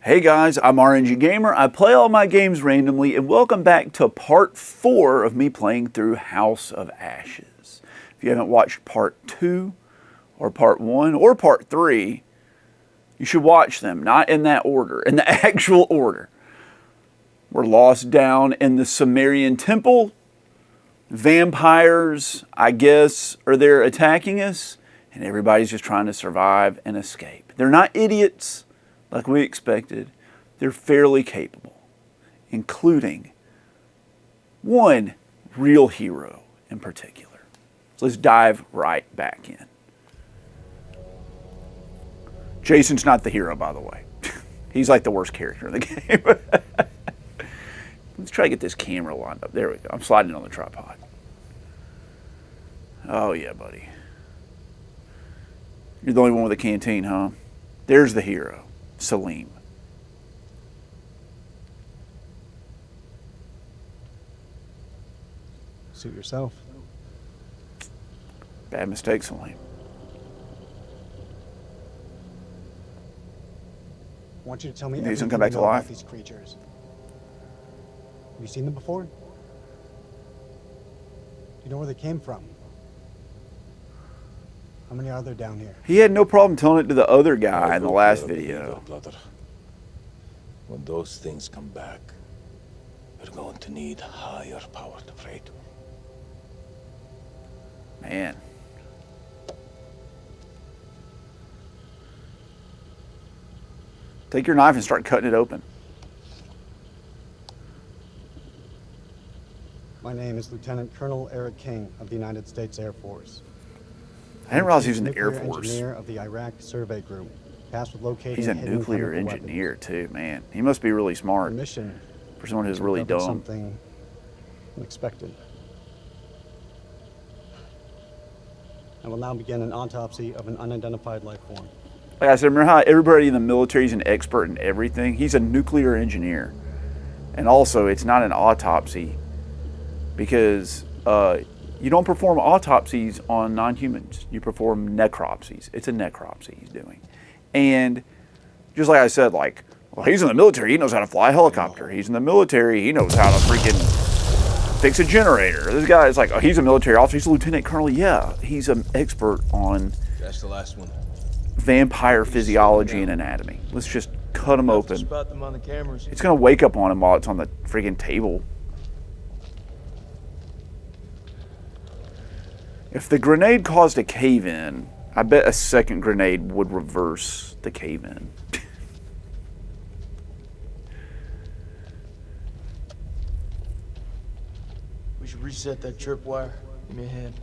Hey guys, I'm RNG Gamer. I play all my games randomly, and welcome back to part 4 of me playing through House of Ashes. If you haven't watched part 2, or part 1, or part 3, you should watch them, not in that order, in the actual order. We're lost down in the Sumerian temple. Vampires, I guess, are there attacking us, and everybody's just trying to survive and escape. They're not idiots like we expected. They're fairly capable, including one real hero in particular. So let's dive right back in. Jason's not the hero, by the way. He's like the worst character in the game. Let's try to get this camera lined up. There we go. I'm sliding on the tripod. Oh yeah, buddy. You're the only one with a canteen, huh? There's the hero. Salim. Suit yourself. Bad mistake, Salim. I want you to tell me He's everything gonna come back you to know life. about these creatures. Have you seen them before? Do you know where they came from? How many are there down here? He had no problem telling it to the other guy in the last video. When those things come back, we're going to need higher power to fight. Man. Take your knife and start cutting it open. My name is Lieutenant Colonel Eric King of the United States Air Force. I didn't realize he was in the Air Nuclear Force. Engineer of the Iraq Survey Group, tasked with locating He's a hidden nuclear chemical engineer weapons. too, man. He must be really The smart mission for someone who's to really uncover dumb. something unexpected. I will now begin an autopsy of an unidentified life form. Like I said, remember how everybody in the military is an expert in everything? He's a nuclear engineer. And also, it's not an autopsy because you don't perform autopsies on non-humans. You perform necropsies. It's a necropsy he's doing. And just like I said, like, well, he's in the military. He knows how to fly a helicopter. He's in the military. He knows how to freaking fix a generator. This guy is like, oh, he's a military officer. He's a lieutenant colonel. Yeah, he's an expert on That's the last one. vampire physiology and anatomy. Let's just cut him open. Spot them on the cameras. It's gonna wake up on him while it's on the freaking table. If the grenade caused a cave-in, I bet a second grenade would reverse the cave-in. We should reset that tripwire. Give me a hand.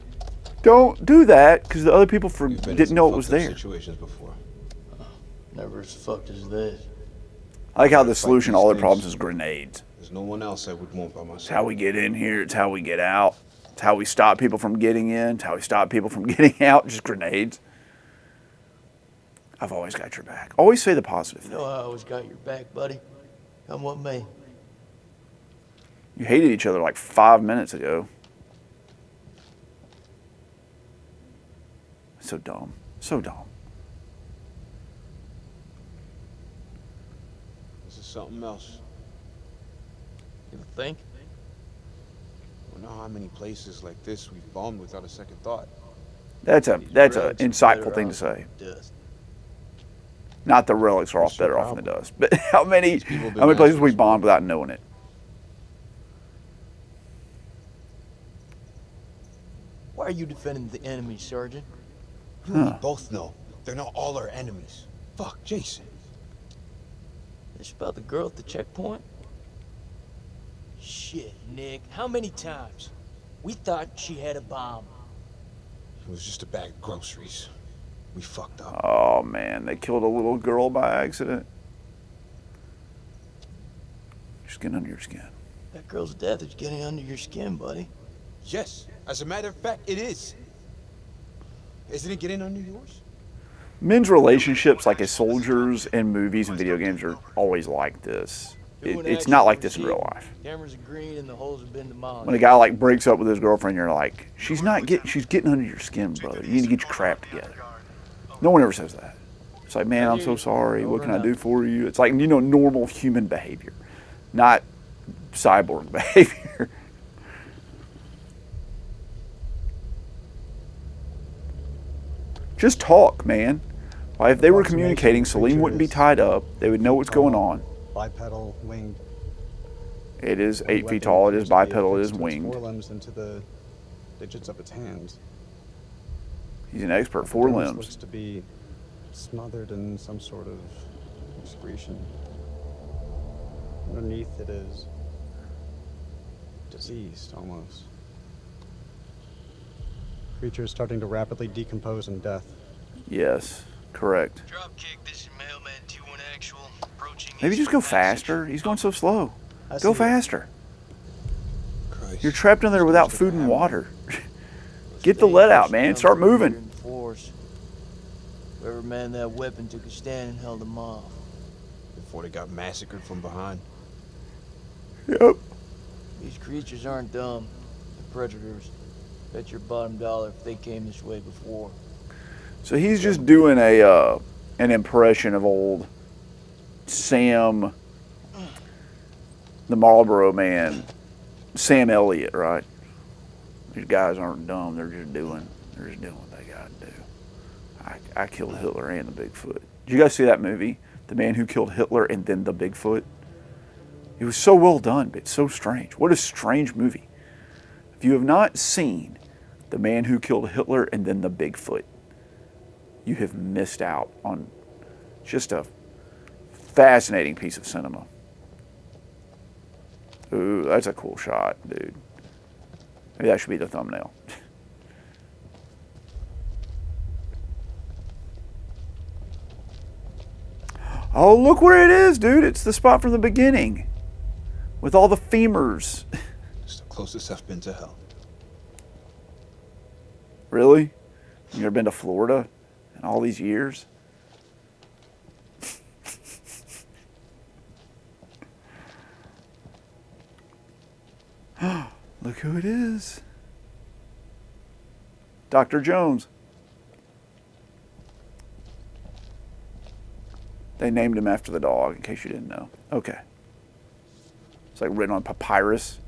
Don't do that, because the other people We've been in didn't some know it fucked was up there. Situations before. Never as fucked as this. I like how the solution to all their problems is grenades. There's no one else I would want by my It's side. how we get in here. It's how we get out. It's how we stop people from getting in. It's how we stop people from getting out. Just grenades. I've always got your back. Always say the positive You thing. know I always got your back, buddy. Come with me. You hated each other like 5 minutes ago. So dumb. So dumb. This is something else. You think? I don't know how many places like this we've bombed without a second thought. That's a Relics insightful better thing to off say. than dust. Not the relics are off What's your better off than the problem? dust, but how many people have been places we masters. bombed without knowing it? Why are you defending the enemy, Sergeant? You and me both know they're not all our enemies. Fuck, Jason. It's about the girl at the checkpoint? Shit, Nick. How many times? We thought she had a bomb. It was just a bag of groceries. We fucked up. Oh man, they killed a little girl by accident. Just getting under your skin. That girl's death is getting under your skin, buddy. Yes, as a matter of fact, it is. Isn't it getting under yours? Men's relationships, like as soldiers in movies and video games, are always like this. It's not like this in real life. Cameras are green and the holes have been demolished. When a guy like breaks up with his girlfriend, you're like, she's getting under your skin, brother. You need to get your crap together. No one ever says that. It's like, man, I'm so sorry. What Over can I and do out. for you? It's like, normal human behavior, not cyborg behavior. Just talk, man. Why, if they were communicating, Salim wouldn't be tied up. They would know what's going on. Bipedal, winged. It is One 8 feet weapon tall. It appears is to be bipedal. It is affixed to its winged. forelimbs into the digits of its hands. He's an expert. The 4 dermis limbs. looks to be smothered in some sort of excretion. Underneath it is diseased, almost. Creature is starting to rapidly decompose in death. Yes, correct. Dropkick, this is Mailman 2-1 Actual. Approaching Maybe just go eastern faster. passage. He's going so slow. I Go see. faster. Christ. You're trapped in there without food and water. Get the lead out, man. Start moving. Whoever manned that weapon took a stand and held them off. Before they got massacred from behind. Yep. These creatures aren't dumb. They're predators. Bet your bottom dollar if they came this way before. So he's just doing an impression of old Sam, the Marlboro Man, Sam Elliott, right? These guys aren't dumb. They're just doing what they got to do. I killed Hitler and the Bigfoot. Did you guys see that movie, The Man Who Killed Hitler and Then the Bigfoot? It was so well done, but it's so strange. What a strange movie. If you have not seen The Man Who Killed Hitler and Then the Bigfoot, you have missed out on just a fascinating piece of cinema. Ooh, that's a cool shot, dude. Maybe that should be the thumbnail. Oh, look where it is, dude. It's the spot from the beginning with all the femurs. It's the closest I've been to hell. Really? You never been to Florida in all these years? Look who it is. Dr. Jones. They named him after the dog, in case you didn't know. Okay. It's like written on papyrus.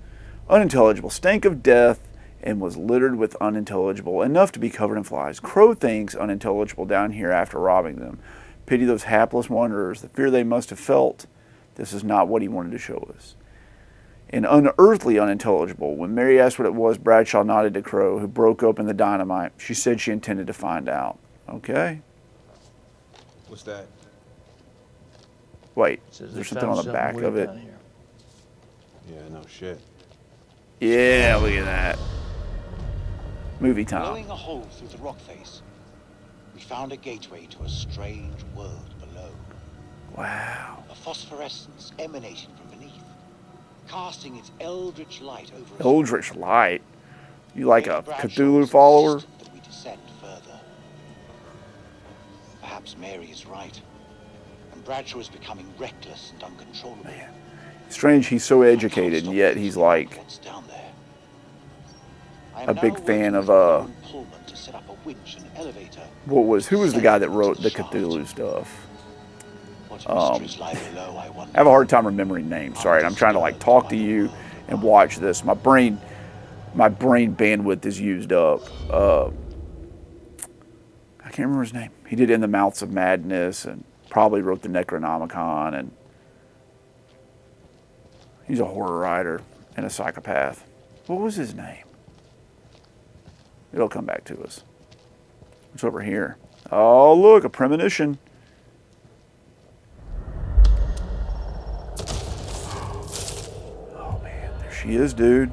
Unintelligible. Stank of death and was littered with unintelligible, enough to be covered in flies. Crow thinks unintelligible down here after robbing them. Pity those hapless wanderers. The fear they must have felt. This is not what he wanted to show us. And unearthly unintelligible. When Mary asked what it was, Bradshaw nodded to Crow, who broke open the dynamite. She said she intended to find out. Okay. What's that? Wait, Says is they there something found on the back weird of it? down here. Yeah, no shit. Yeah, look at that. Movie time. Blowing a hole through the rock face, we found a gateway to a strange world below. Wow. A phosphorescence emanating from beneath, casting its eldritch light over us. Eldritch light. You like a Bradshaw Cthulhu was follower? insistent that we descend further. Perhaps Mary is right, and Bradshaw is becoming reckless and uncontrollable. Man. Strange he's so educated, and yet he's like What's down there? I am a big now fan working of with Owen Pullman to set up a winch and elevator. who was the guy that wrote the Cthulhu stuff? What mysteries lie below, I wonder. I have a hard time remembering names. Sorry, I'm trying to like talk to you and watch this. My brain bandwidth is used up. I can't remember his name. He did In the Mouths of Madness and probably wrote the Necronomicon, and he's a horror writer and a psychopath. What was his name? It'll come back to us. What's over here? Oh, look, a premonition. Oh, man, there she is, dude.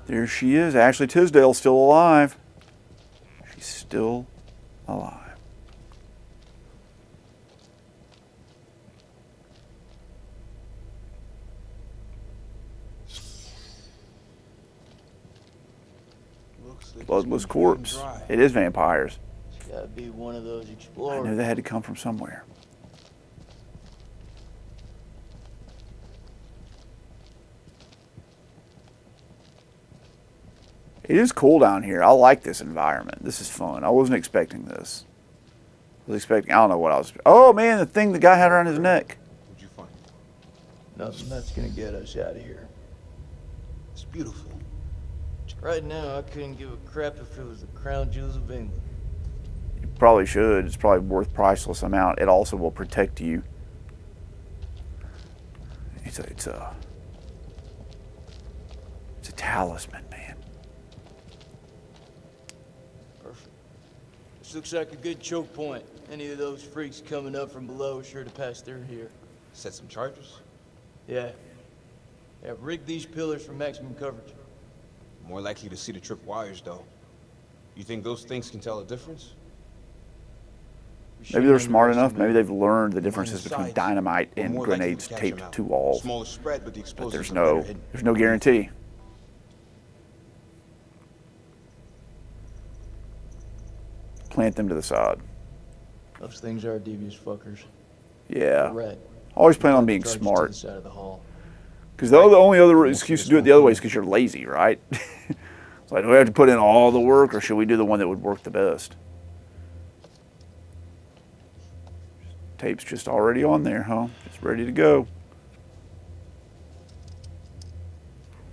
There she is. Ashley Tisdale still alive. She's still alive. Bloodless corpse. It is vampires. It's gotta be one of those I explorers. knew they had to come from somewhere. It is cool down here. I like this environment. This is fun. I wasn't expecting this. was expecting. I don't know what I was. Oh man, the thing the guy had around his neck. What'd you find? Nothing that's gonna get us out of here. It's beautiful. Right now, I couldn't give a crap if it was the crown jewels of England. You probably should. It's probably worth priceless amount. It also will protect you. It's a talisman, man. Perfect. This looks like a good choke point. Any of those freaks coming up from below are sure to pass through here. Set some charges. Yeah. Yeah, rig these pillars for maximum coverage. More likely to see the trip wires, though. You think those things can tell a difference? Maybe they're smart enough. Maybe they've learned the differences between dynamite and grenades taped to walls. Smaller spread, but the But explosives there's no guarantee. Plant them to the side. Those things are devious fuckers. Yeah. Red. Always plan on being Charge to smart. the side of the hall. Because the only other excuse to do it the other way is because you're lazy, right? It's like, do we have to put in all the work, or should we do the one that would work the best? Tape's just already on there, huh? Just ready to go.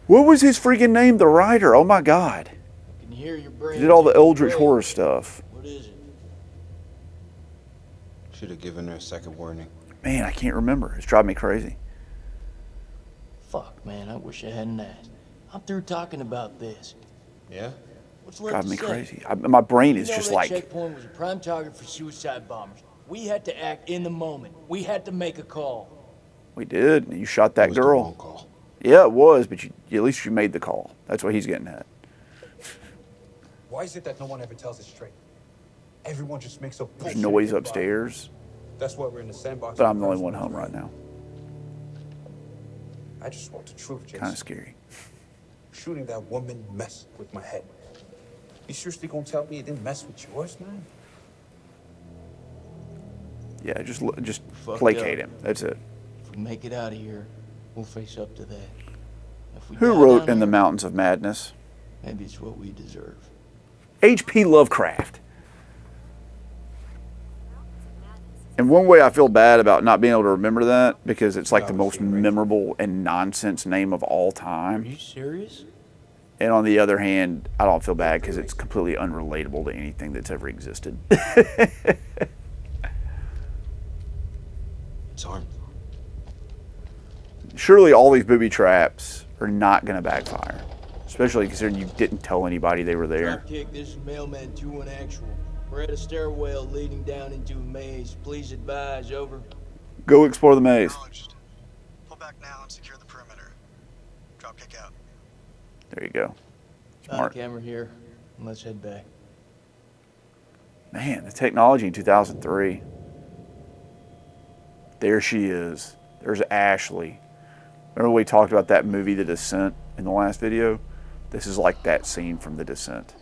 What was his freaking name, the writer? Oh my God. I can hear your brain. He did all the Eldritch Wait, horror stuff. What is it? Should have given her a second warning. Man, I can't remember. It's driving me crazy. Fuck, man, I wish I hadn't asked. I'm through talking about this. Yeah? What's left Driving to me say? crazy. My brain is You know just that like, checkpoint was a prime target for suicide bombers. We had to act in the moment. We had to make a call. we did. You shot that It was the wrong girl. call. Yeah, it was, but at least you made the call. That's what he's getting at. Why is it that no one ever tells it straight? Everyone just makes up There's bullshit. noise about it. upstairs, That's why we're in the sandbox. but I'm the only one home right now. I just want the truth, Jason. Kind of scary. Shooting that woman messed with my head. You seriously gonna tell me it didn't mess with yours, man? Yeah, just Fucked placate up. him. That's it. If we make it out of here, we'll face up to that. If we Who die wrote down In the here, Mountains of Madness? maybe it's what we deserve. H.P. Lovecraft. And one way I feel bad about not being able to remember that, because it's like the most memorable and nonsense name of all Are time. you serious? And on the other hand, I don't feel bad because it's completely unrelatable to anything that's ever existed. It's armed. Surely all these booby traps are not going to backfire. Especially considering you didn't tell anybody they were there. Dropkick, this is Mailman 2-1 actual. We're at a stairwell leading down into a maze. Please advise, over. Go explore the maze. Acknowledged. Pull back now and secure the perimeter. Dropkick out. There you go. Smart. Camera here. Let's head back. Man, the technology in 2003. There she is. There's Ashley. Remember we talked about that movie, The Descent, in the last video? This is like that scene from The Descent.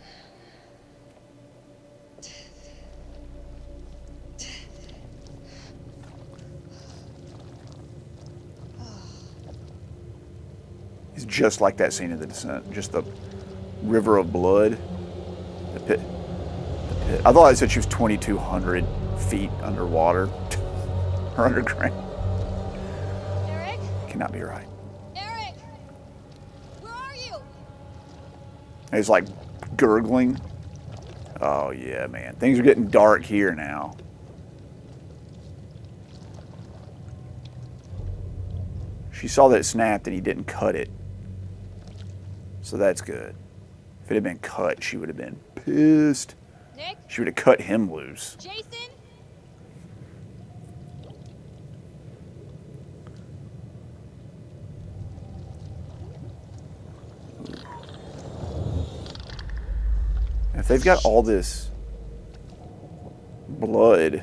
It's just like that scene in The Descent. Just the river of blood. The pit. I thought I said she was 2,200 feet underwater. Or underground. Eric? Cannot be right. Eric! Where are you? It's like gurgling. Oh yeah, man. Things are getting dark here now. She saw that it snapped and he didn't cut it. So that's good. If it had been cut, she would have been pissed. Nick? She would have cut him loose. Jason? If they've got all this blood,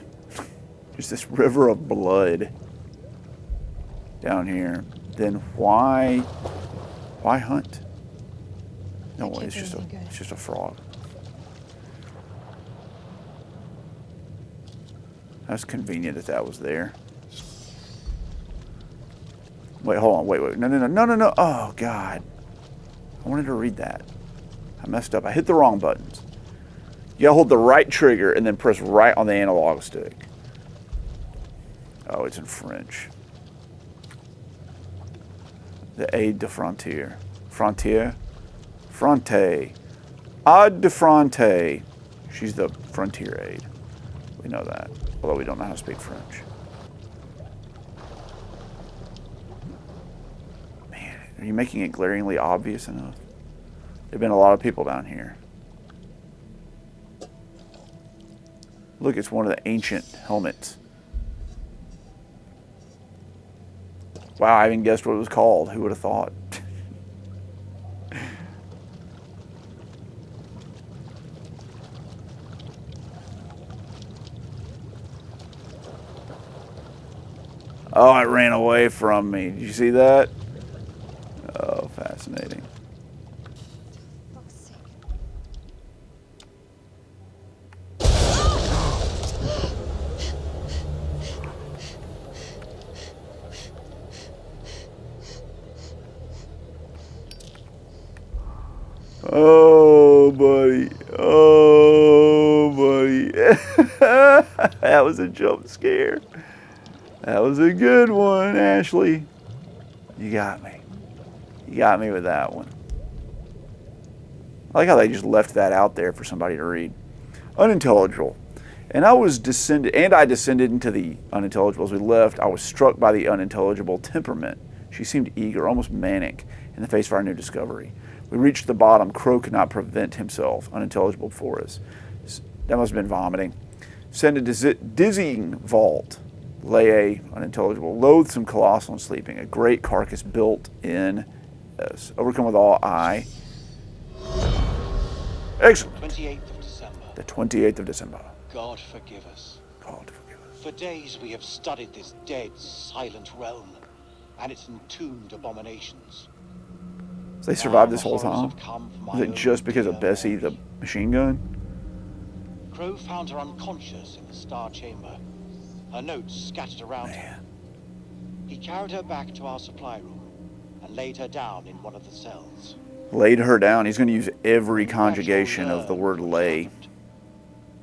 just this river of blood down here, then why hunt? No way, it's just a frog. That's convenient that was there. Wait, hold on, wait. No. Oh, God. I wanted to read that. I messed up. I hit the wrong buttons. You gotta hold the right trigger and then press right on the analog stick. Oh, it's in French. The aide de frontière. Frontier? Fronte. Aide de fronte. She's the frontier aide. We know that, although we don't know how to speak French. Man, are you making it glaringly obvious enough? There have been a lot of people down here. Look, it's one of the ancient helmets. Wow, I even guessed what it was called. Who would have thought? Oh, it ran away from me. Did you see that? Oh, fascinating. Fuck's sake. Oh, buddy. Oh, buddy. That was a jump scare. That was a good one, Ashley. You got me. You got me with that one. I like how they just left that out there for somebody to read. Unintelligible. And I descended into the unintelligible. As we left, I was struck by the unintelligible temperament. She seemed eager, almost manic, in the face of our new discovery. We reached the bottom. Crow could not prevent himself. Unintelligible before us. That must have been vomiting. Sent a dizzying vault. Lay a unintelligible, loathsome, colossal, and sleeping. A great carcass built in us. Overcome with all eye. Excellent. 28th of December. The 28th of December. God forgive us. God forgive us. For days we have studied this dead, silent realm and its entombed abominations. So they survived Now this the whole horrors time? have come from Was my it own just because of dear Bessie, the Mary. machine gun? Crow found her unconscious in the star chamber. Her notes scattered around her. He carried her back to our supply room and laid her down in one of the cells. Laid her down. He's going to use every When conjugation Rachel of the learned word what lay. happened,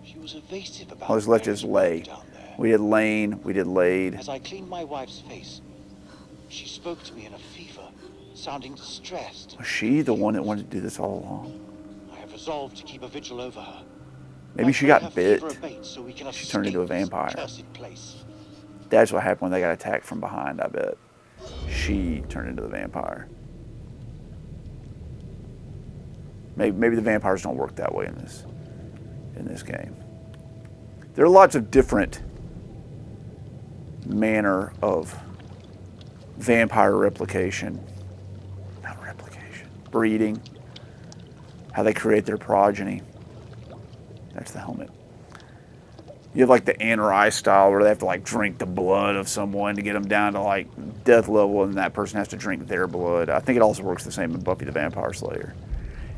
she was evasive about All that's left Mary's is work lay. down there. We did lane. We did laid. As I cleaned my wife's face, she spoke to me in a fever, sounding distressed. Was she the one that wanted to do this all along? I have resolved to keep a vigil over her. Maybe I she pray her got bit. fever abates so we can She turned into a escape this vampire. cursed place. That's what happened when they got attacked from behind, I bet. She turned into the vampire. Maybe the vampires don't work that way in this game. There are lots of different manner of vampire replication. Not replication. Breeding. How they create their progeny. That's the helmet. You have like the Anne Rice style where they have to like drink the blood of someone to get them down to like death level, and that person has to drink their blood. I think it also works the same in Buffy the Vampire Slayer.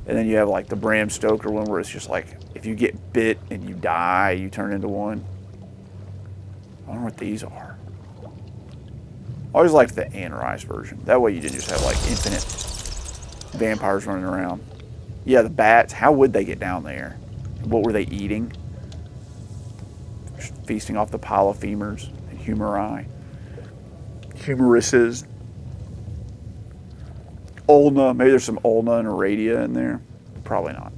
And then you have like the Bram Stoker one where it's just like if you get bit and you die, you turn into one. I wonder what these are. I always liked the Anne Rice version. That way you didn't just have like infinite vampires running around. Yeah, the bats, how would they get down there? What were they eating? Feasting off the pile of femurs and humori. Humeruses. Ulna, maybe there's some ulna and iradia in there. Probably not.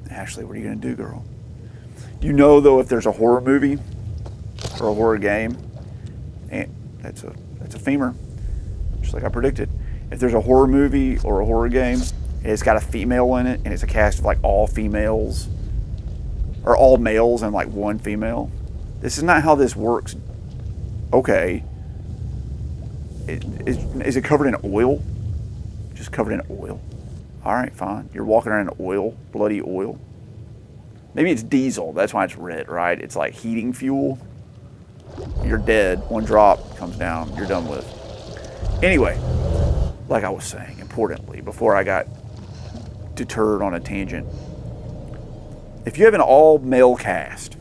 Ashley, what are you going to do, girl? You know, though, if there's a horror movie or a horror game, and that's a femur, just like I predicted. If there's a horror movie or a horror game, and it's got a female in it, and it's a cast of like all females, or all males and like one female. This is not how this works. Okay. Is it covered in oil? Just covered in oil. All right, fine. You're walking around in oil, bloody oil. Maybe it's diesel. That's why it's red, right? It's like heating fuel. You're dead. One drop comes down. You're done with. Anyway, like I was saying, importantly, before I got deterred on a tangent, if you have an all-male cast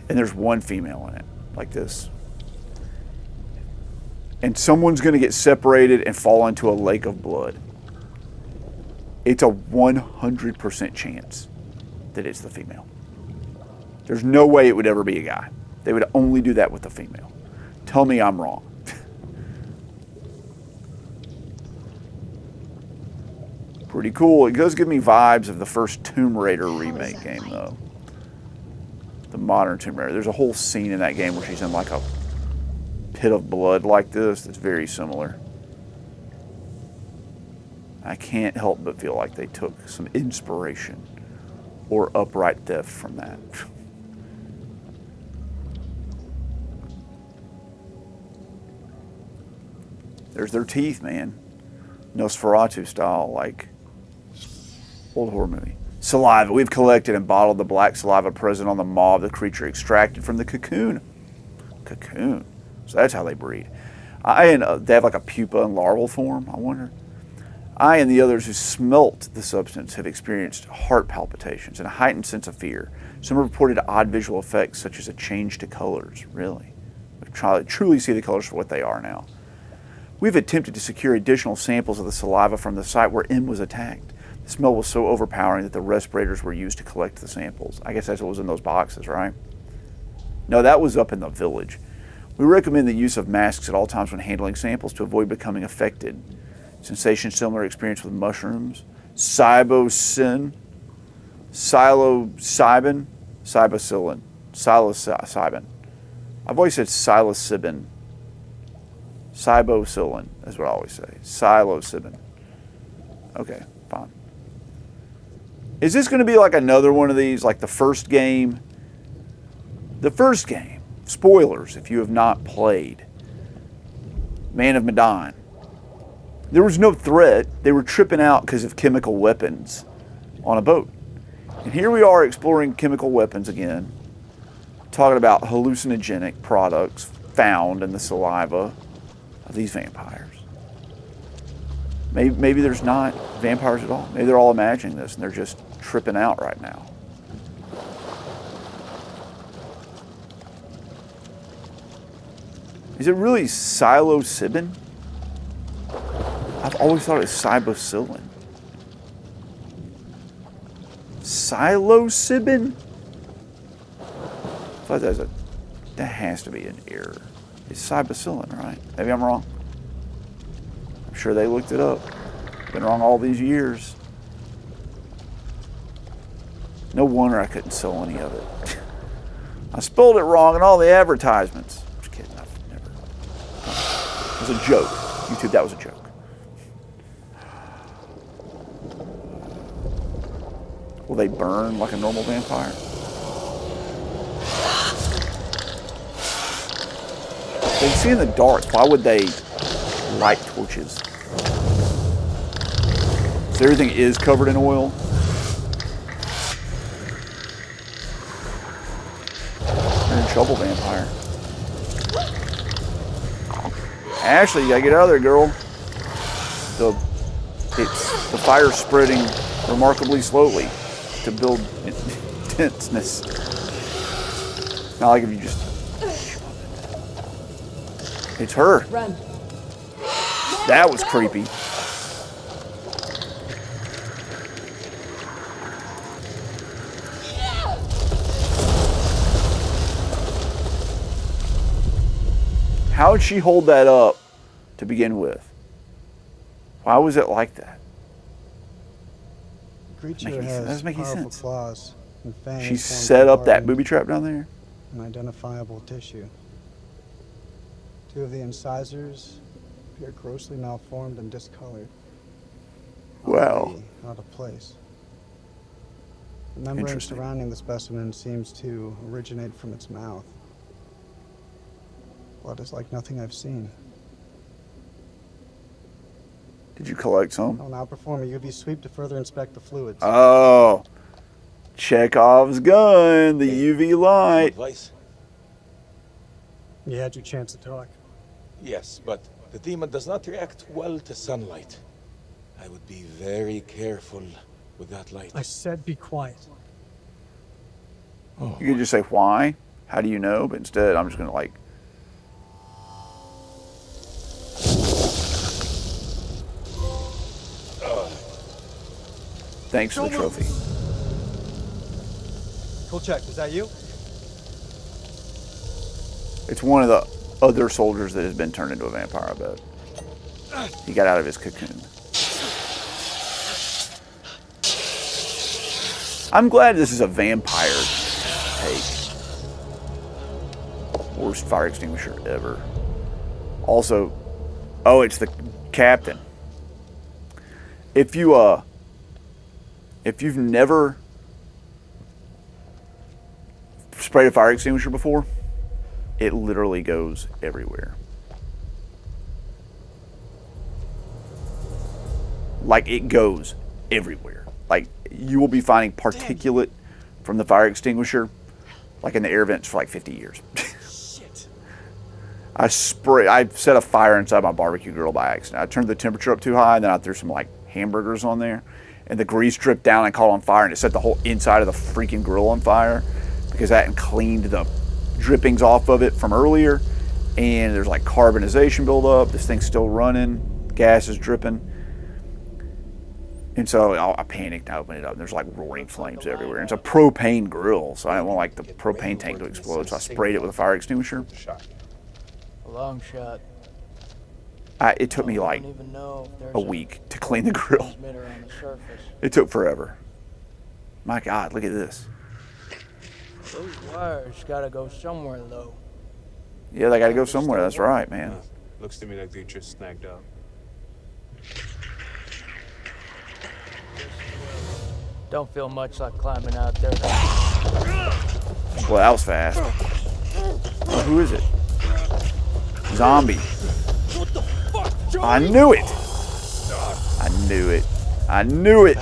and there's one female in it, like this, and someone's going to get separated and fall into a lake of blood. It's a 100% chance that it's the female. There's no way it would ever be a guy. They would only do that with the female. Tell me I'm wrong. Pretty cool. It does give me vibes of the first Tomb Raider remake game, though. The modern Tomb Raider. There's a whole scene in that game where she's in like a pit of blood like this that's very similar. I can't help but feel like they took some inspiration or upright theft from that. There's their teeth, man. Nosferatu style, like old horror movie. Saliva. We've collected and bottled the black saliva present on the maw of the creature extracted from the cocoon. Cocoon. So that's how they breed. They have like a pupa and larval form, I wonder. I and the others who smelt the substance have experienced heart palpitations and a heightened sense of fear. Some have reported odd visual effects such as a change to colors. Really? We truly see the colors for what they are now. We've attempted to secure additional samples of the saliva from the site where M was attacked. The smell was so overpowering that the respirators were used to collect the samples. I guess that's what was in those boxes, right? No, that was up in the village. We recommend the use of masks at all times when handling samples to avoid becoming affected. Sensation similar experience with mushrooms. Psilocybin. Psilocybin. I've always said psilocybin. Psilocybin is what I always say. Psilocybin. Okay, fine. Is this going to be like another one of these, like the first game? The first game. Spoilers if you have not played. Man of Medan. There was no threat. They were tripping out because of chemical weapons on a boat. And here we are exploring chemical weapons again. Talking about hallucinogenic products found in the saliva of these vampires. Maybe there's not vampires at all. Maybe they're all imagining this and they're just tripping out right now. Is it really psilocybin? I've always thought it was cybocillin. Psilocybin? I thought that has to be an error. It's cybocillin, right? Maybe I'm wrong. I'm sure they looked it up. Been wrong all these years. No wonder I couldn't sell any of it. I spelled it wrong in all the advertisements. Just kidding, I've never. It was a joke. YouTube, that was a joke. Will they burn like a normal vampire? They can see in the dark. Why would they light torches? So everything is covered in oil. You're in trouble, vampire. Ashley, you gotta get out of there, girl. The fire's spreading remarkably slowly to build intenseness. Not like if you just. It's her. Run. That was creepy. How did she hold that up to begin with? Why was it like that? The creature has doesn't make any powerful sense. claws and fangs. She formed set from up that hardened booby trap down there? and identifiable tissue. Two of the incisors appear grossly malformed and discolored. Wow. Oddly out of place. The membrane Interesting. surrounding the specimen seems to originate from its mouth. Blood is like nothing I've seen. Did you collect some? I'll now perform a UV sweep to further inspect the fluids. Oh. Chekhov's gun, the UV light. Advice? You had your chance to talk. Yes, but the demon does not react well to sunlight. I would be very careful with that light. I said be quiet. Oh, You could just say, why? How do you know? But instead, I'm just going to like Thanks for the trophy. Cool check. Is that you? It's one of the other soldiers that has been turned into a vampire, I bet. He got out of his cocoon. I'm glad this is a vampire take. Worst fire extinguisher ever. Also, oh, it's the captain. If you've never sprayed a fire extinguisher before, it literally goes everywhere. Like, it goes everywhere. Like, you will be finding particulate from the fire extinguisher, like in the air vents for like 50 years. Shit. I set a fire inside my barbecue grill by accident. I turned the temperature up too high, and then I threw some like hamburgers on there, and the grease dripped down and caught on fire, and it set the whole inside of the freaking grill on fire because I hadn't cleaned the drippings off of it from earlier, and there's like carbonization buildup. This thing's still running, gas is dripping, and so I panicked. I opened it up, and there's like roaring flames everywhere. And it's a propane grill, so I didn't want like the propane tank to explode, so I sprayed it with a fire extinguisher. A long shot. It took me like a week to clean the grill. Transmitter on the surface. It took forever. My God, look at this. Those wires gotta go somewhere, though. Yeah, they gotta go somewhere. That's right, man. Looks to me like they just snagged up. Don't feel much like climbing out there. Well, that was fast. Oh, who is it? Zombie. What the fuck, Johnny? I knew it. I knew it. I knew it.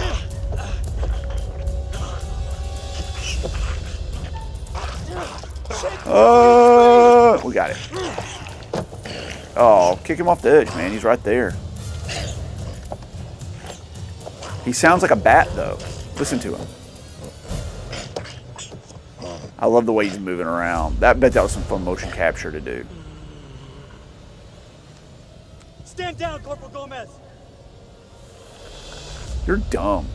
We got it. Oh, kick him off the edge, man. He's right there. He sounds like a bat, though. Listen to him. I love the way he's moving around. I bet that was some fun motion capture to do. Stand down, Corporal Gomez. You're dumb.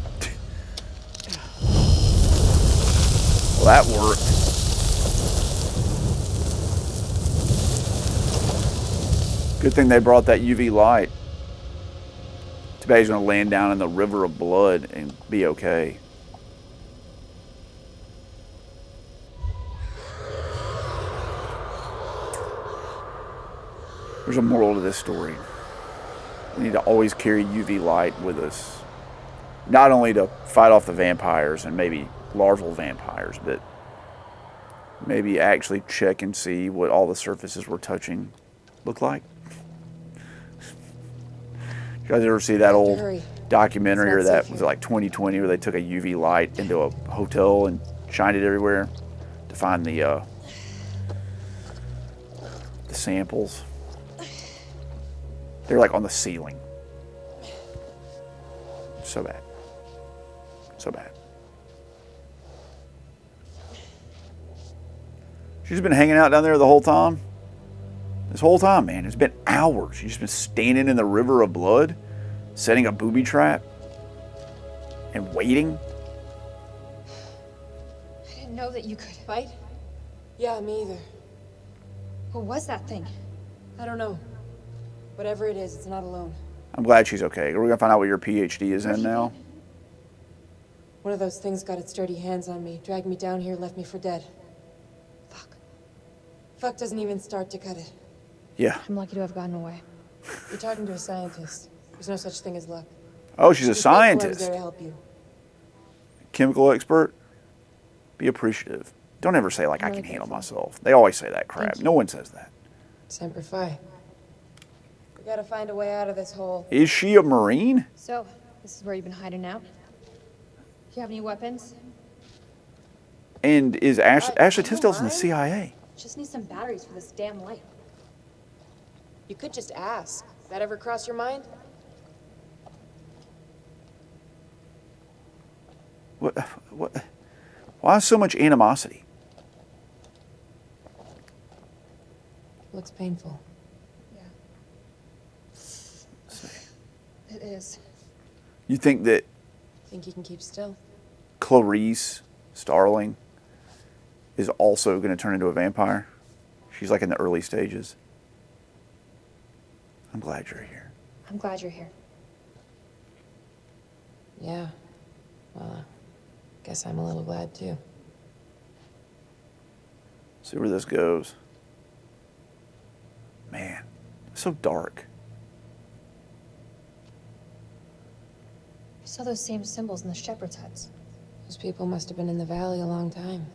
Well, that worked. Good thing they brought that UV light. Too bad he's going to land down in the river of blood and be okay. There's a moral to this story. We need to always carry UV light with us. Not only to fight off the vampires and maybe larval vampires, but maybe actually check and see what all the surfaces we're touching look like. You guys ever see that old documentary, or that was it like 2020, where they took a UV light into a hotel and shined it everywhere to find the samples? They're like on the ceiling. So bad. So bad. She's been hanging out down there the whole time. This whole time, man. It's been hours. She's just been standing in the river of blood, setting a booby trap, and waiting. I didn't know that you could Fight? Yeah, me either. What was that thing? I don't know. Whatever it is, it's not alone. I'm glad she's okay. We're gonna find out what your PhD is in now. One of those things got its dirty hands on me, dragged me down here, left me for dead. Fuck. Fuck doesn't even start to cut it. Yeah. I'm lucky to have gotten away. You're talking to a scientist. There's no such thing as luck. Oh, she's a Just grateful I was scientist. there to help you. Chemical expert. Be appreciative. Don't ever say like I can handle myself. They always say that crap. No one says that. Semper Fi. We gotta find a way out of this hole. Is she a Marine? So, this is where you've been hiding out? Do you have any weapons? And is Ashley Tisdale's in the CIA? Just need some batteries for this damn light. You could just ask. That ever cross your mind? What? Why so much animosity? Looks painful. It is. You think that Think you can keep still? Clarice Starling is also going to turn into a vampire. She's like in the early stages. I'm glad you're here. I'm glad you're here. Yeah. Well, guess I'm a little glad too. See where this goes. Man, it's so dark. I saw those same symbols in the shepherd's huts. Those people must have been in the valley a long time.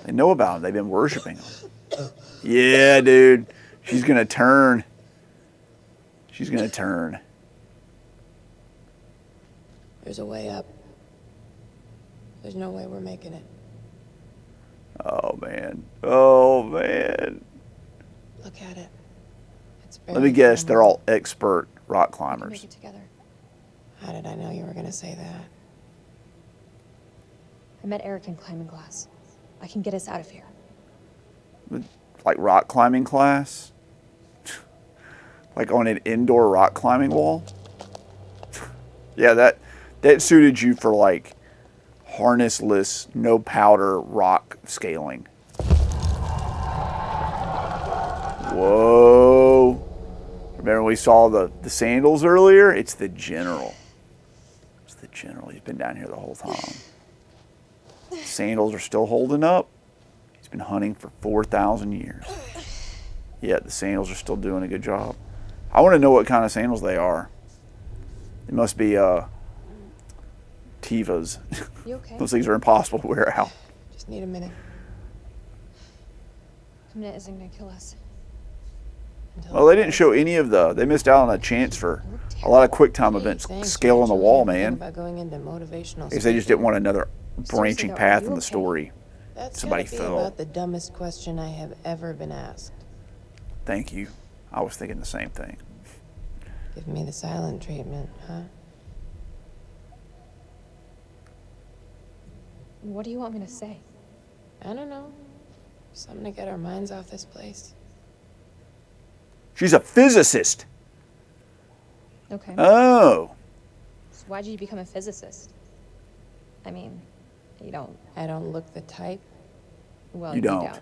They know about them. They've been worshiping them. Yeah, dude. She's going to turn. She's going to turn. There's a way up. There's no way we're making it. Oh, man. Oh, man. Look at it. It's Let me guess. They're all expert rock We can climbers. make it together. How did I know you were going to say that? I met Eric in climbing class. I can get us out of here. Like rock climbing class? Like on an indoor rock climbing wall? Yeah, that suited you for like harnessless, no powder rock scaling. Whoa. Remember we saw the sandals earlier? It's the general. It's the general. He's been down here the whole time. Sandals are still holding up. He's been hunting for 4,000 years. Yet the sandals are still doing a good job. I want to know what kind of sandals they are. It must be Tevas. You okay? Those things are impossible to wear out. Just need a minute. A minute isn't gonna kill us. Well, they didn't show any of they missed out on a chance for a lot of quick time events scaling the wall, man. About going into motivational I guess they just didn't want another branching though, are path you in the okay? story. That's Somebody gotta be fell. about the dumbest question I have ever been asked. Thank you. I was thinking the same thing. Give me the silent treatment, huh? What do you want me to say? I don't know. Something to get our minds off this place. She's a physicist. Okay. Oh. So why'd you become a physicist? I mean, you don't. I don't look the type. Well, You don't.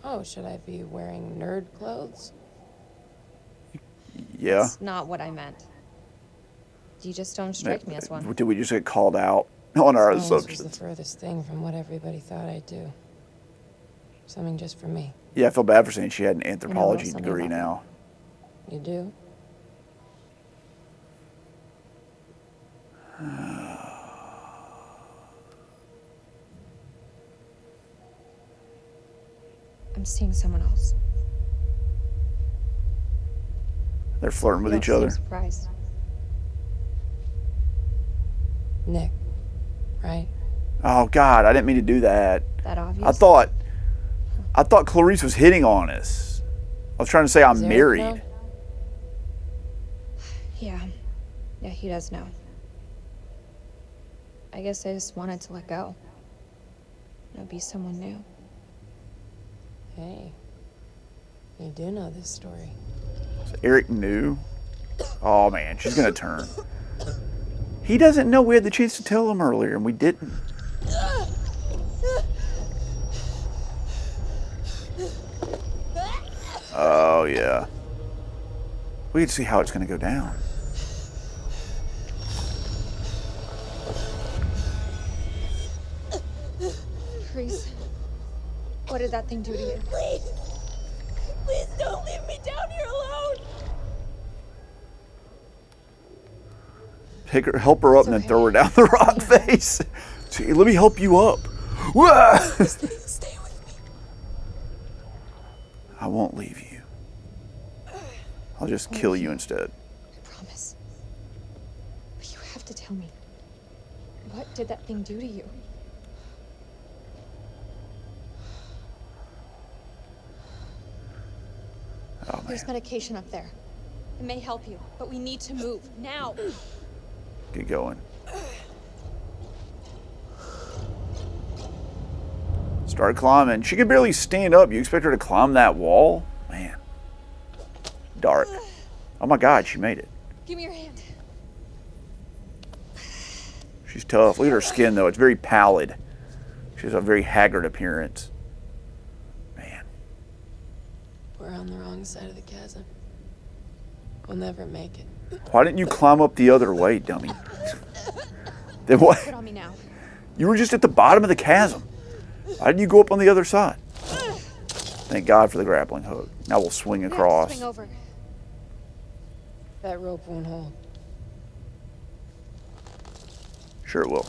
Oh, should I be wearing nerd clothes? Yeah. That's not what I meant. You just don't strike me as one. Did we just get called out on our Science was the assumptions? furthest thing from what everybody thought I'd do. Something just for me. Yeah, I feel bad for saying she had an little anthropology something degree about now. You do? I'm seeing someone else. They're flirting with You each don't other. seem surprised. Nick, right? Oh God, I didn't mean to do that. That obvious? I thought Clarice was hitting on us. I was trying to say Does I'm Eric married. know? Yeah. Yeah, he does know. I guess I just wanted to let go. Be someone new. Hey, you do know this story. Eric knew. Oh man, she's gonna turn. He doesn't know we had the chance to tell him earlier, and we didn't. Oh yeah. We can see how it's gonna go down. Reese, what did that thing do to you? Please! Please don't leave me down here alone! Help her up, and then throw her down the rock face. See, let me help you up. Wah! Stay with me. I won't leave you. I'll just kill you instead. I promise. But you have to tell me. What did that thing do to you? Oh man, There's medication up there. It may help you, but we need to move now. get going. Start climbing. She could barely stand up. You expect her to climb that wall? Man. Dark. Oh my God, she made it. Give me your hand. She's tough. Look at her skin, though. It's very pallid. She has a very haggard appearance. Man. We're on the wrong side of the chasm. We'll never make it. Why didn't you climb up the other way, dummy? Then what? Put on me now. You were just at the bottom of the chasm. Why didn't you go up on the other side? Thank God for the grappling hook. Now we'll swing across. Swing over. That rope won't hold. Sure it will.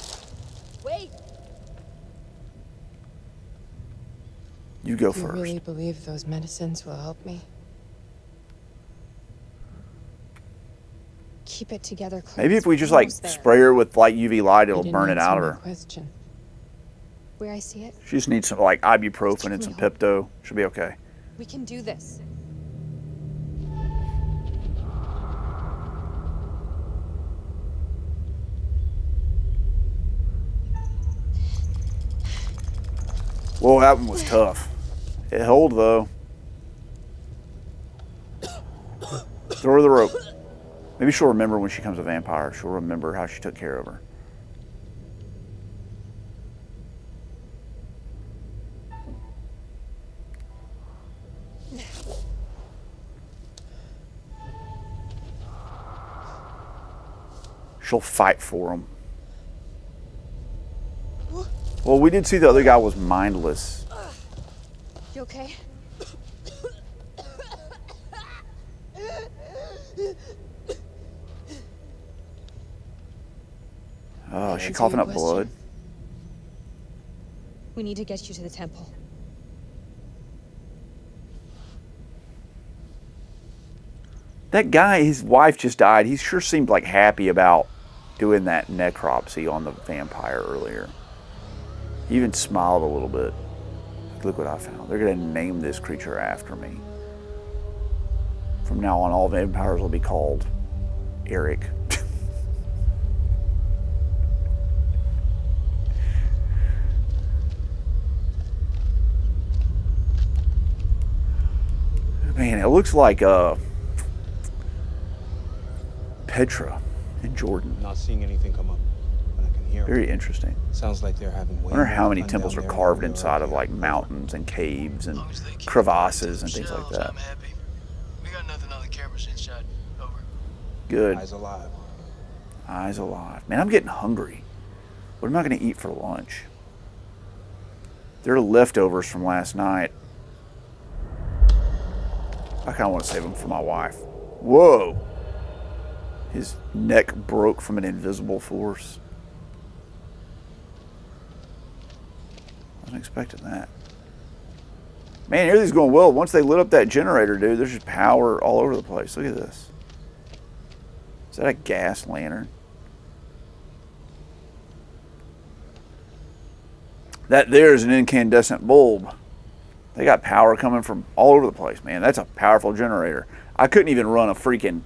Wait. You go Do you first. really believe those medicines will help me? Keep it together, Claire. Maybe if we just like spray her with like UV light, it'll You burn it didn't out of answer her. my question. Where I see it, She just needs some like ibuprofen and some Pepto. She'll be okay. we can do this. Whoa, that one was tough. It held though. Throw her the rope. Maybe she'll remember when she becomes a vampire. She'll remember how she took care of her. She'll fight for him. Well, we did see the other guy was mindless. You okay? Oh, is she Answer coughing your up blood? We need to get you to the temple. That guy, his wife just died. He sure seemed like happy about doing that necropsy on the vampire earlier. He even smiled a little bit. Look what I found. They're going to name this creature after me. From now on, all vampires will be called Eric. Man, it looks like Petra in Jordan. Not seeing anything come up, but I can hear 'em. Very interesting. Sounds like they're having I way wonder how more many fun temples down are there carved than we inside are of here. like mountains and caves and crevasses and things like that. We got nothing on the cameras inside. Over. Good. Eyes alive. Eyes alive. Man, I'm getting hungry. What am I going to eat for lunch? They're leftovers from last night. I kind of want to save them for my wife. Whoa! His neck broke from an invisible force. I wasn't expecting that. Man, everything's going well. Once they lit up that generator, dude, there's just power all over the place. Look at this. Is that a gas lantern? That there is an incandescent bulb. They got power coming from all over the place, man. That's a powerful generator. I couldn't even run a freaking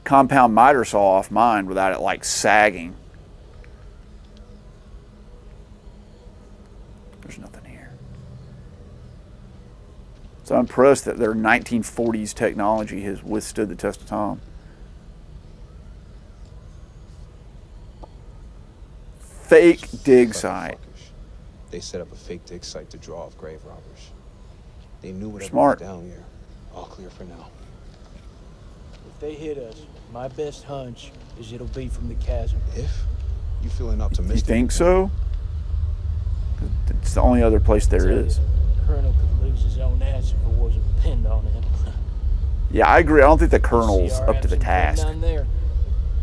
compound miter saw off mine without it like sagging. There's nothing here. So I'm impressed that their 1940s technology has withstood the test of time. Fake dig site. They set up a fake dig site to draw off grave robbers. They knew whatever Smart. was down here. All clear for now. If they hit us, my best hunch is it'll be from the chasm. If you feeling You optimistic? think so? It's the only other place there is. Colonel could lose his own ass if it wasn't pinned on him. Yeah, I agree. I don't think the colonel's See our up to the absent friend task. down there.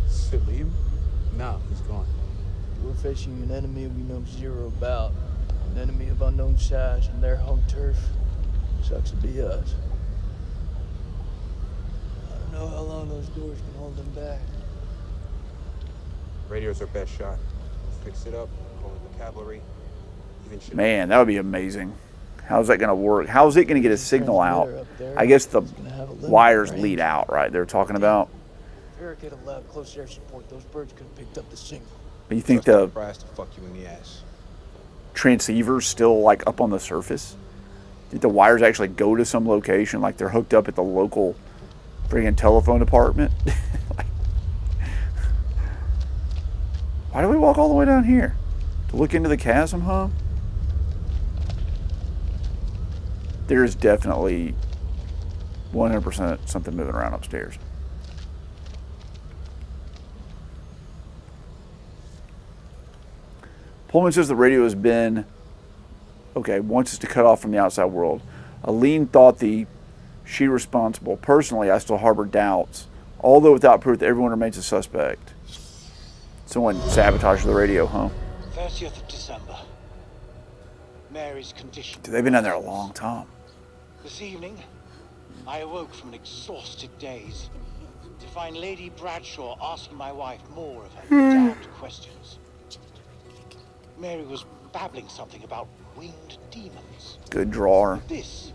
Salim? No, he's gone. We're facing an enemy we know zero about. An enemy of unknown size and their home turf. Sucks to be us. I don't know how long those doors can hold them back. Radio's our best shot. Fix it up, call it the cavalry. Even shit. Man, that would be amazing. How's that going to work? How's it going to get a signal out? I guess the wires lead out, right? They're talking about. If Eric had allowed close air support, those birds could have picked up the signal. But you think Trust the that brass to fuck you in the ass. transceiver's still like up on the surface? Did the wires actually go to some location, like they're hooked up at the local friggin' telephone department? Why do we walk all the way down here? To look into the chasm, huh? There's definitely 100% something moving around upstairs. Pullman says the radio has been, okay, wants us to cut off from the outside world. Aline thought she responsible. Personally, I still harbor doubts, although without proof that everyone remains a suspect. Someone sabotaged the radio, huh? 30th of December. Mary's condition. Dude, they've been down there a long time. This evening, I awoke from an exhausted daze to find Lady Bradshaw asking my wife more of her damned questions. Mary was babbling something about winged demons. Good drawer. This.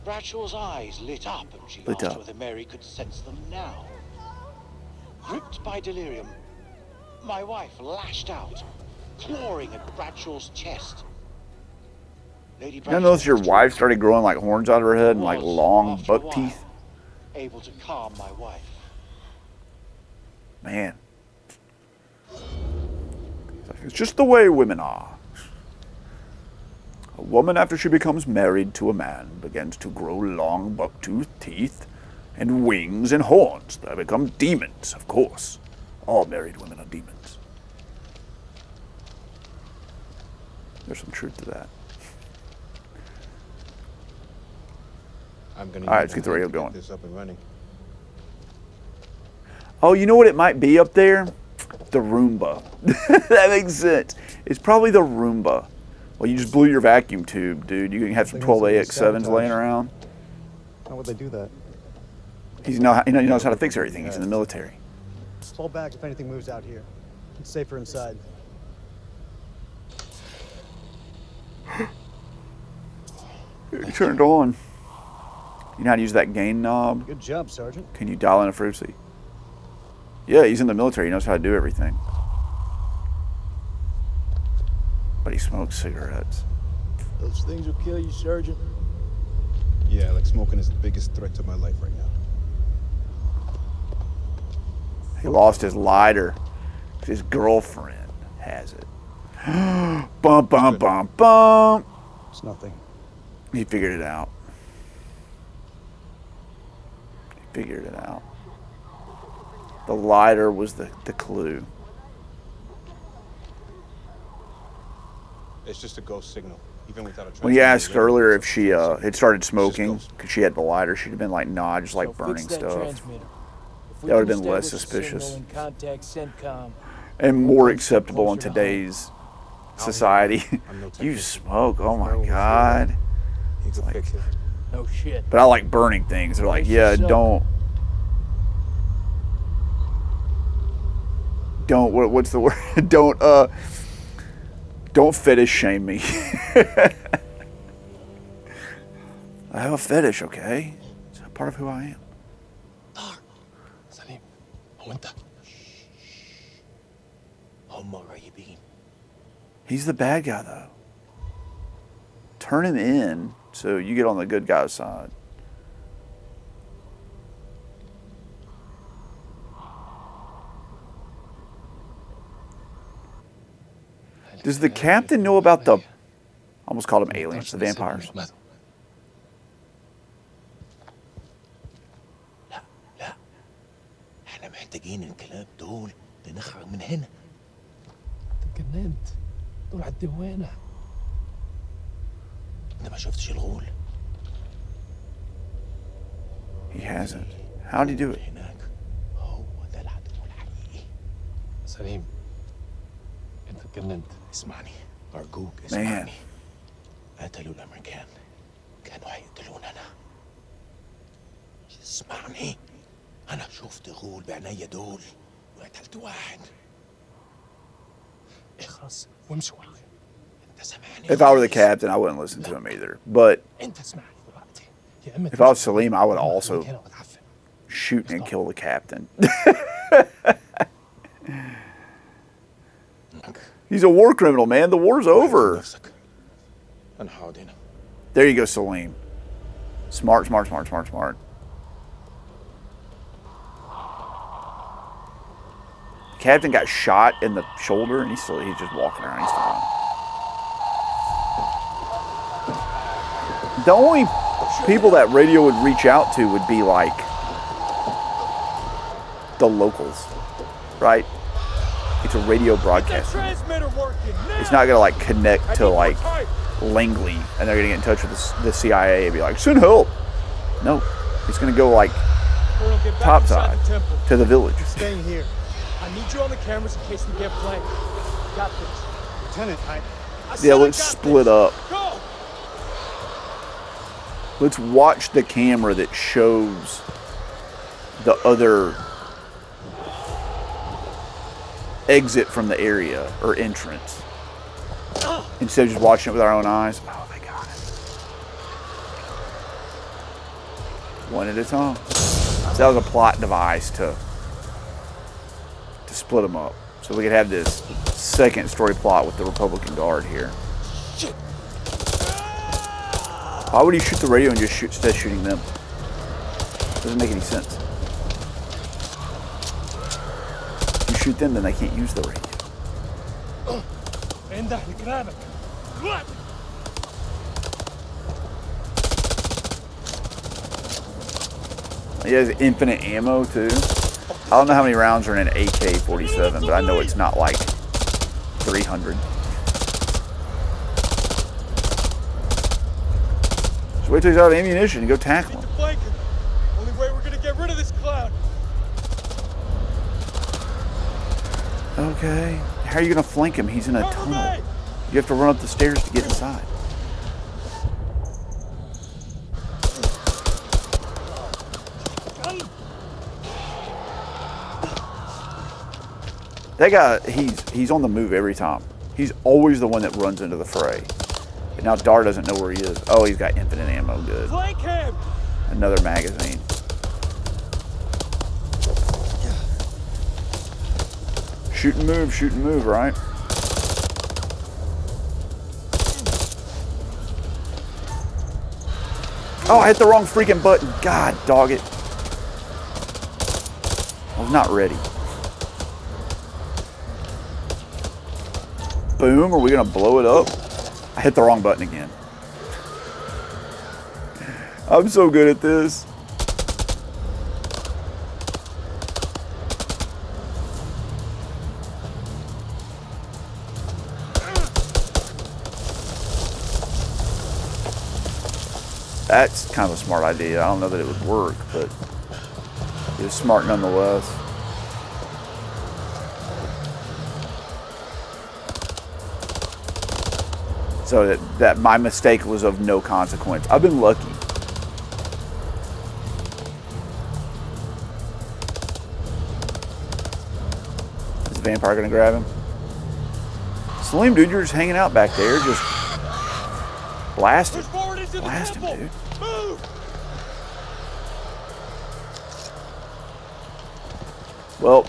Bradshaw's eyes lit up and she asked whether Mary could sense them now. Gripped by delirium, my wife lashed out, clawing at Bradshaw's chest. Lady You notice your wife started growing like horns out of her head and like long buck teeth? Able to calm my wife. Man. It's just the way women are. A woman, after she becomes married to a man, begins to grow long buck-toothed teeth and wings and horns. They become demons, of course. All married women are demons. There's some truth to that. I'm gonna all right, let's get the radio going. This up and running. Oh, you know what it might be up there? The Roomba. That makes sense. It's probably the Roomba. Well, you just blew your vacuum tube, dude. You can have some 12AX7s laying around. How would they do that? He knows how to fix everything. He's in the military. Fall back if anything moves out here. It's safer inside. You turned on. You know how to use that gain knob? Good job, Sergeant. Can you dial in a frequency? Yeah, he's in the military. He knows how to do everything. But he smokes cigarettes. Those things will kill you, Sergeant. Yeah, like smoking is the biggest threat to my life right now. He lost his lighter. His girlfriend has it. Bump, bump, bump, bump. It's nothing. He figured it out. He figured it out. The lighter was the clue. It's just a ghost signal, even without a. When you asked earlier if she had started smoking because she had the lighter, she'd have been like, "Nah, I just like burning stuff." That would have been less suspicious and more acceptable in today's society. You smoke? Oh my God! It's like, no shit. But I like burning things. They're like, yeah, don't. What's the word? Don't fetish shame me. I have a fetish, okay? It's a part of who I am. Salim, هو أنت هم قريبين. He's the bad guy, though. Turn him in so you get on the good guy's side. Does the captain know about the... I almost called them aliens, the vampires. لا احنا محتاجين الكلاب دول لنخرج من هنا. تجننت دول على الدوانة. انت ما شفتش الغول؟ He hasn't. How did he do it? هناك هو ده العدو الحقيقي. سليم انت اتجننت. اسمعني ارجوك اسمعني. قتلوا الامريكان كانوا هيقتلوننا. اسمعني انا شفت غول بعينيا دول وقتلت واحد. اخرس وامشي ورايا. انت سامعني؟ If I were the captain, I wouldn't listen to him either. But انت اسمعني دلوقتي. if I was Salim, I would also shoot and kill the captain. He's a war criminal, man. The war's over. There you go, Salim. Smart, smart, smart, smart, smart. Captain got shot in the shoulder, and he's just walking around. He's fine. The only people that radio would reach out to would be like the locals, right? It's a radio broadcast. It's not gonna like connect to like Langley, and they're gonna get in touch with the CIA and be like, "Send help." No, it's gonna go like topside to the village. Staying here. I need you on the cameras in case we get flanked. Got this. Lieutenant, Yeah, let's split up. Go! Let's watch the camera that shows the other exit from the area or entrance. Instead of just watching it with our own eyes. Oh, they got it. One at a time. So that was a plot device to split them up. So we could have this second story plot with the Republican Guard here. Why would he shoot the radio and just instead of shooting them? Doesn't make any sense. If you shoot them, then they can't use the radio. He has infinite ammo too. I don't know how many rounds are in an AK-47, but I know it's not like 300. Just wait till he's out of ammunition and go tackle him. Only way we're gonna get rid of this clown. Okay. How are you gonna flank him? He's in a tunnel. You have to run up the stairs to get inside. That guy, he's on the move every time. He's always the one that runs into the fray. And now Dar doesn't know where he is. Oh, he's got infinite ammo. Good. Flank him! Another magazine. Shoot and move, right? Oh, I hit the wrong freaking button. God, dog it. I was not ready. Boom, are we gonna blow it up? I hit the wrong button again. I'm so good at this. That's kind of a smart idea. I don't know that it would work, but it was smart nonetheless. So that my mistake was of no consequence. I've been lucky. Is the vampire gonna grab him? Salim, dude, you're just hanging out back there, just blast him. Blast him, dude. Well,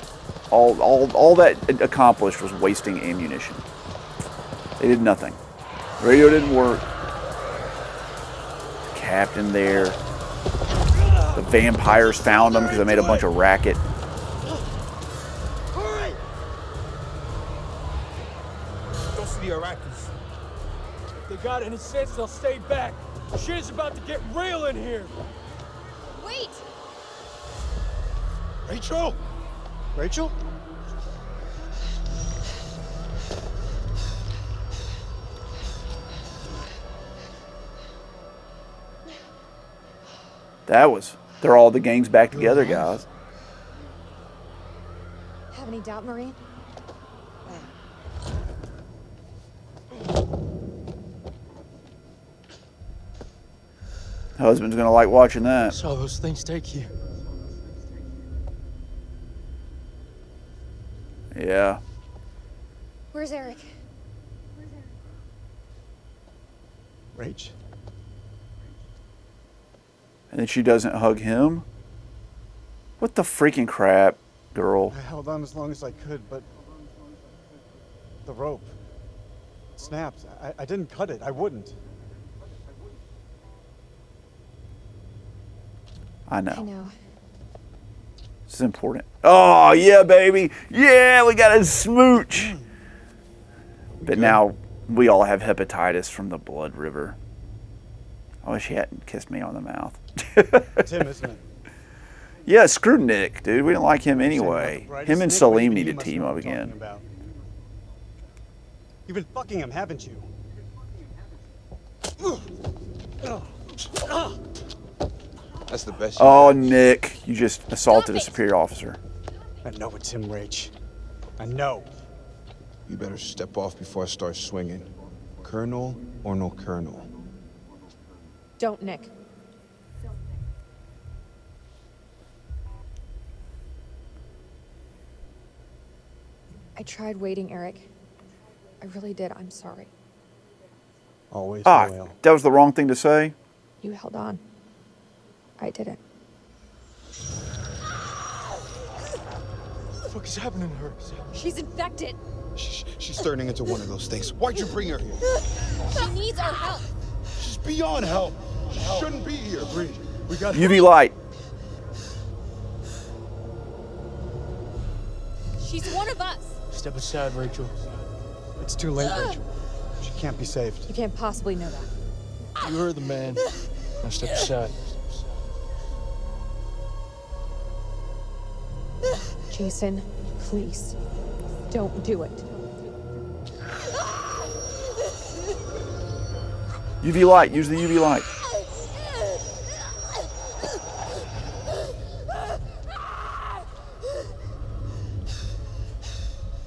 all that accomplished was wasting ammunition. They did nothing. Radio didn't work. Captain there. The vampires found them because they made a bunch of racket. Hurry! Don't see the Iraqis. If they got any sense, they'll stay back. Shit is about to get real in here. Wait! Rachel? Rachel? They're all the gangs back together, guys. Have any doubt, Marine? Husband's gonna like watching that. Saw those things take you. Yeah. Where's Eric? Rach. And then she doesn't hug him? What the freaking crap, girl? I held on as long as I could, but the rope snapped. I didn't cut it. I wouldn't. I know. I know. is important. Oh, yeah, baby. Yeah, we got a smooch. But now we all have hepatitis from the blood river. I wish he hadn't kissed me on the mouth. Tim, isn't it? Yeah, screw Nick, dude. We don't like him anyway. Him and Nick, Salim maybe need you to must team know up what I'm again. talking about. You've been fucking him, haven't you? That's the best. Oh, Nick, you just assaulted a superior officer. I know it's him, Rach. I know. You better step off before I start swinging. Colonel or no colonel? Don't, Nick. I tried waiting, Eric. I really did. I'm sorry. Always Ah, loyal. that was the wrong thing to say. You held on. I didn't. What the fuck is happening to her? She's infected. She's turning into one of those things. Why'd you bring her here? She needs our help. She's beyond help. She shouldn't be here. Breathe. We got UV light. She's one of us. Step aside, Rachel. It's too late, Rachel. She can't be saved. You can't possibly know that. You heard the man. Now step aside. Jason, please. Don't do it. UV light. Use the UV light.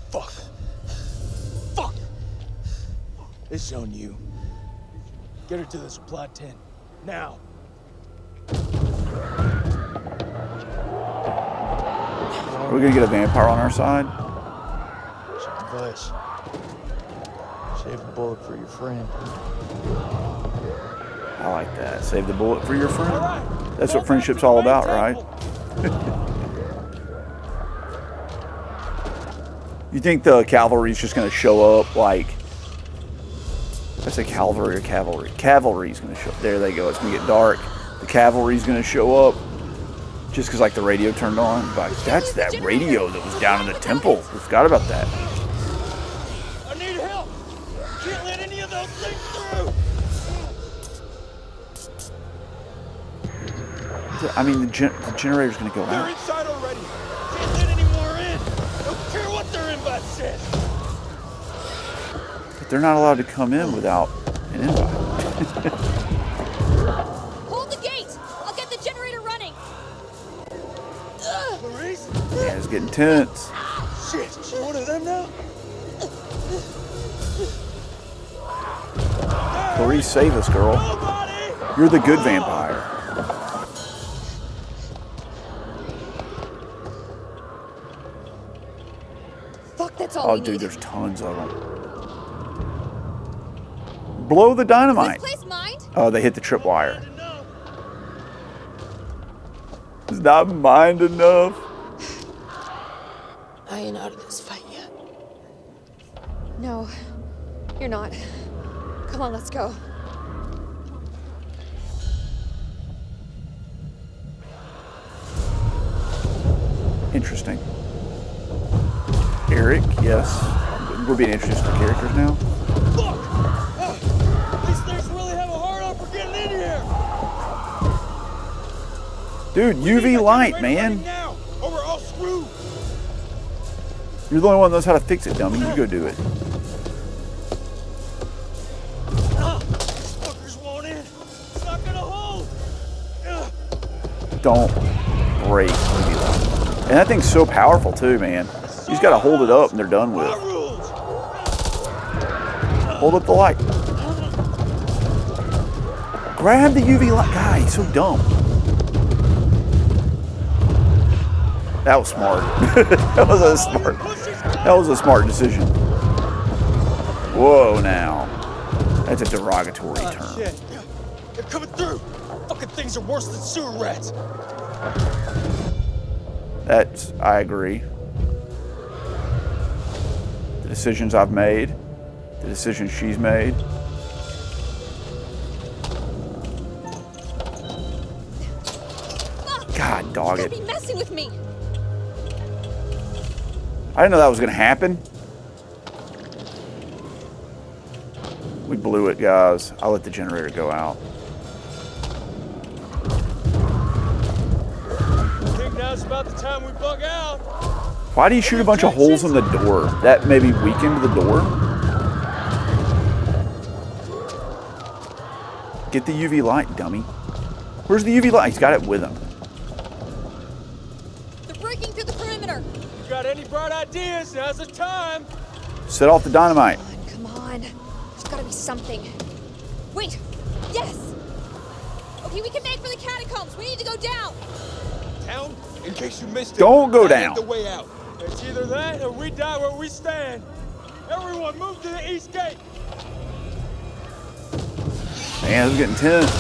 Fuck. Fuck. This is on you. Get her to the supply tent. Now. Are we gonna get a vampire on our side? Some advice. Save a bullet for your friend. I like that. Save the bullet for your friend. That's what friendship's all about, right? You think the cavalry's just gonna show up like... I say cavalry or cavalry. Cavalry's gonna show up. There they go. It's gonna get dark. The cavalry's gonna show up. Just because like the radio turned on. Like, that's that radio that was down in the temple. We forgot about that. I need help. Can't let any of those things through. I mean, the generator's gonna go They're out. inside already. Can't let any more in. Don't care what their invite says. But they're not allowed to come in without an invite. Hold the gate! I'll get the generator running! Clarice? Yeah, it's getting tense. Shit, she one of them now? Clarice, save us, girl. You're the good vampire. Fuck, that's all Oh, we dude, need. there's tons of them. Blow the dynamite. This place mined? Oh, they hit the tripwire. It's not mined enough. I ain't out of this fight yet. No, you're not. Come on, let's go. Interesting. Eric, yes. We're being introduced to characters now. These things really have a hard on for getting in here. Dude, UV light, man. Now, or we're all screwed. You're the only one that knows how to fix it, dummy. You go do it. These fuckers won't in. It's not gonna hold. Don't break UV light. And that thing's so powerful too, man. You just gotta hold it up and they're done with. Hold up the light. Grab the UV light. God, he's so dumb. That was smart. That was a smart decision. Whoa, now. That's a derogatory term. Shit. They're coming through. Fucking things are worse than sewer rats. I agree. The decisions I've made, the decisions she's made. God, dog You it. can't be messing with me. I didn't know that was going to happen. We blew it, guys. I'll let the generator go out. I think now's about the time we bug out. Why do you shoot a bunch of holes in the door? That maybe weakened the door? Get the UV light, dummy. Where's the UV light? He's got it with him. They're breaking through the perimeter. You got any bright ideas? Now's the time. Set off the dynamite. Come on. There's gotta be something. Wait. Yes. Okay, we can make for the catacombs. We need to go down. Town? In case you missed it. Don't go I down. have the way out. It's either that or we die where we stand. Everyone move to the east gate. Man, this is getting tense.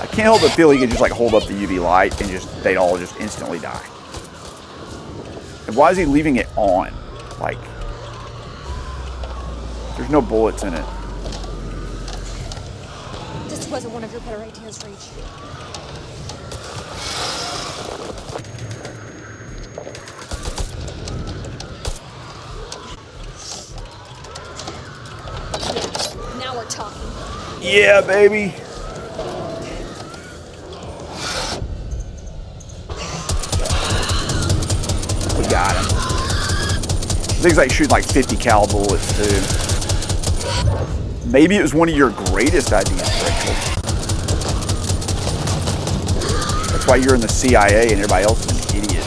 I can't help but feel he could just like hold up the UV light and just they'd all just instantly die. And why is he leaving it on? Like, there's no bullets in it. This wasn't one of your better ideas, Reach. Yeah, now we're talking. Yeah, baby. We got him. Things like shooting like 50 cal bullets too. Maybe it was one of your greatest ideas, Rachel. That's why you're in the CIA and everybody else is an idiot.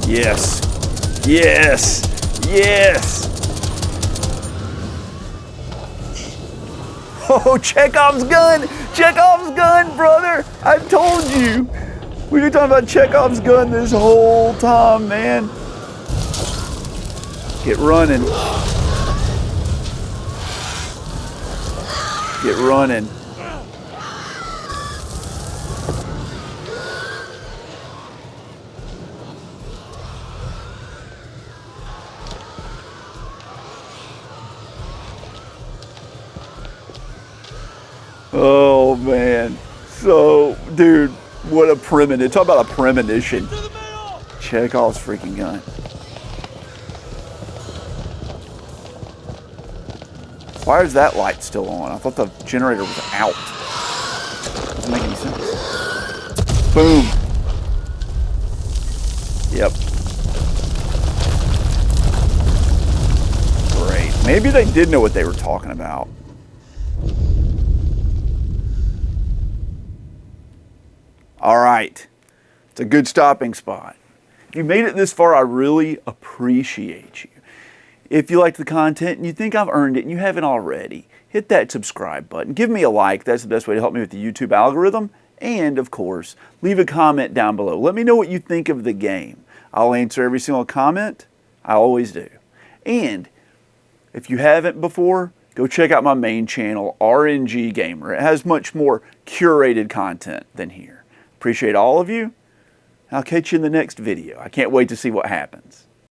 Yes. Yes. Yes. Oh, Chekhov's gun! Chekhov's gun, brother! I told you! We've been talking about Chekhov's gun this whole time, man. Get running. Get running. Oh man, so dude, what a premonition. Talk about a premonition. Chekhov's freaking gun. Why is that light still on? I thought the generator was out. Doesn't make any sense. Boom. Yep. Great. Maybe they did know what they were talking about. All right, it's a good stopping spot. If you made it this far, I really appreciate you. If you like the content and you think I've earned it and you haven't already, hit that subscribe button. Give me a like. That's the best way to help me with the YouTube algorithm. And, of course, leave a comment down below. Let me know what you think of the game. I'll answer every single comment. I always do. And if you haven't before, go check out my main channel, RNG Gamer. It has much more curated content than here. Appreciate all of you. I'll catch you in the next video. I can't wait to see what happens.